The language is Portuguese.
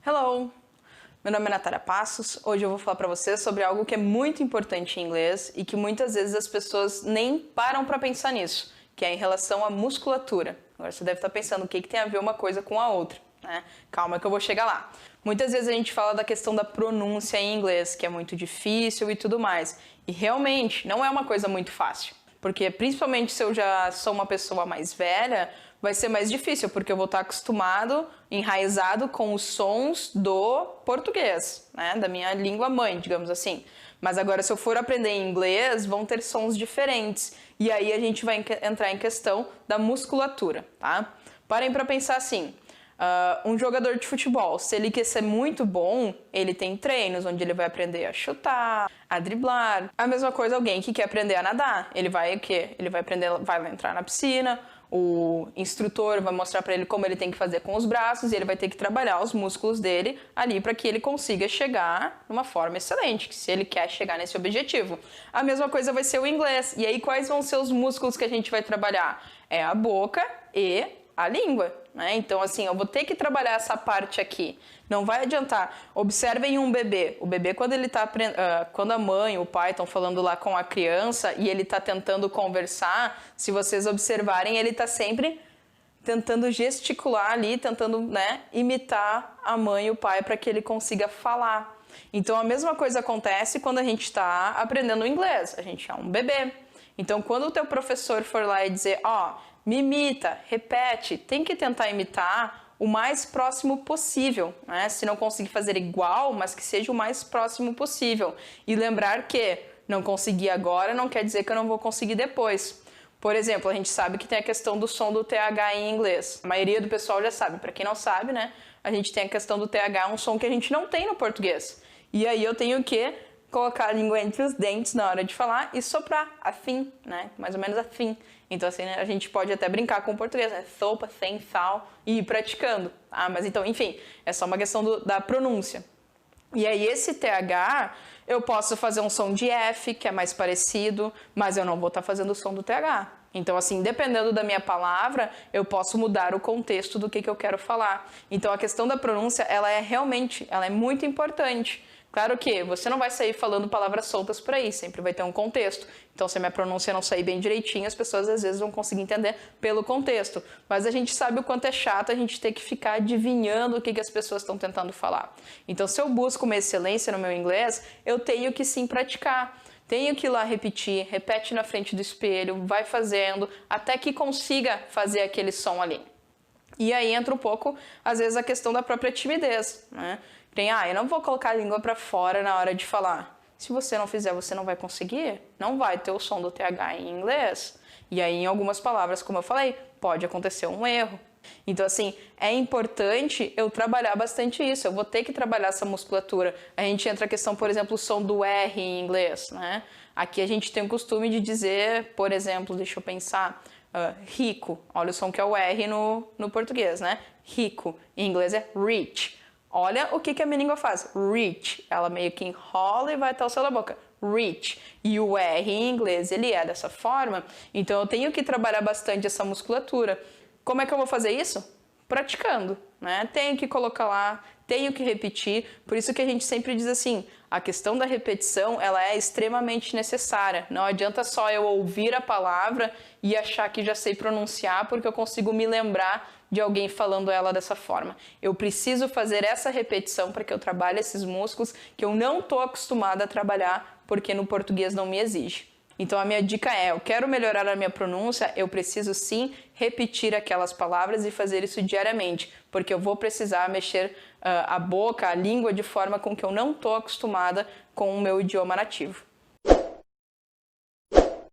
Hello! Meu nome é Natália Passos. Hoje eu vou falar para vocês sobre algo que é muito importante em inglês e que muitas vezes as pessoas nem param para pensar nisso, que é em relação à musculatura. Agora você deve estar pensando o que tem a ver uma coisa com a outra, né? Calma que eu vou chegar lá. Muitas vezes a gente fala da questão da pronúncia em inglês, que é muito difícil e tudo mais. E realmente não é uma coisa muito fácil. Porque principalmente se eu já sou uma pessoa mais velha, vai ser mais difícil, porque eu vou estar acostumado, enraizado com os sons do português, né? Da minha língua mãe, digamos assim. Mas agora, se eu for aprender em inglês, vão ter sons diferentes. E aí a gente vai entrar em questão da musculatura, tá? Parem para pensar assim. Um jogador de futebol, se ele quer ser muito bom, ele tem treinos onde ele vai aprender a chutar, a driblar. A mesma coisa alguém que quer aprender a nadar, ele vai o quê? Ele vai aprender, vai entrar na piscina, o instrutor vai mostrar para ele como ele tem que fazer com os braços e ele vai ter que trabalhar os músculos dele ali para que ele consiga chegar numa forma excelente, se ele quer chegar nesse objetivo. A mesma coisa vai ser o inglês. E aí quais vão ser os músculos que a gente vai trabalhar? É a boca e a língua, né? Então, assim, eu vou ter que trabalhar essa parte aqui. Não vai adiantar. Observem um bebê. O bebê, quando ele tá quando a mãe, o pai estão falando lá com a criança e ele está tentando conversar, se vocês observarem, ele está sempre tentando gesticular ali, tentando, né, imitar a mãe e o pai para que ele consiga falar. Então, a mesma coisa acontece quando a gente está aprendendo inglês. A gente é um bebê. Então, quando o teu professor for lá e dizer, me imita, repete, tem que tentar imitar o mais próximo possível, né? Se não conseguir fazer igual, mas que seja o mais próximo possível. E lembrar que não conseguir agora não quer dizer que eu não vou conseguir depois. Por exemplo, a gente sabe que tem a questão do som do TH em inglês. A maioria do pessoal já sabe. Para quem não sabe, né? A gente tem a questão do TH, um som que a gente não tem no português. E aí eu tenho que colocar a língua entre os dentes na hora de falar e soprar, afim, né? Mais ou menos afim. Então, assim, né, a gente pode até brincar com o português, né? Sopa, sem sal e ir praticando. Mas então, enfim, é só uma questão da pronúncia. E aí, esse TH, eu posso fazer um som de F, que é mais parecido, mas eu não vou estar fazendo o som do TH. Então, assim, dependendo da minha palavra, eu posso mudar o contexto do que eu quero falar. Então, a questão da pronúncia, ela é muito importante. Claro que você não vai sair falando palavras soltas por aí, sempre vai ter um contexto. Então, se a minha pronúncia não sair bem direitinho, as pessoas às vezes vão conseguir entender pelo contexto. Mas a gente sabe o quanto é chato a gente ter que ficar adivinhando o que as pessoas estão tentando falar. Então, se eu busco uma excelência no meu inglês, eu tenho que sim praticar. Tenho que ir lá repetir, repete na frente do espelho, vai fazendo, até que consiga fazer aquele som ali. E aí entra um pouco, às vezes, a questão da própria timidez, né? Eu não vou colocar a língua para fora na hora de falar. Se você não fizer, você não vai conseguir. Não vai ter o som do TH em inglês. E aí, em algumas palavras, como eu falei, pode acontecer um erro. Então, assim, é importante eu trabalhar bastante isso. Eu vou ter que trabalhar essa musculatura. A gente entra a questão, por exemplo, o som do R em inglês, né? Aqui a gente tem o costume de dizer, por exemplo, deixa eu pensar, rico. Olha o som que é o R no português, né? Rico. Em inglês é rich. Olha o que a minha língua faz. Reach. Ela meio que enrola e vai até o céu da boca. Reach. E o R em inglês, ele é dessa forma. Então, eu tenho que trabalhar bastante essa musculatura. Como é que eu vou fazer isso? Praticando, né? Tenho que colocar lá, tenho que repetir. Por isso que a gente sempre diz assim, a questão da repetição, ela é extremamente necessária. Não adianta só eu ouvir a palavra e achar que já sei pronunciar porque eu consigo me lembrar de alguém falando ela dessa forma. Eu preciso fazer essa repetição para que eu trabalhe esses músculos que eu não estou acostumada a trabalhar porque no português não me exige. Então a minha dica é, eu quero melhorar a minha pronúncia, eu preciso sim repetir aquelas palavras e fazer isso diariamente, porque eu vou precisar mexer a boca, a língua de forma com que eu não estou acostumada com o meu idioma nativo.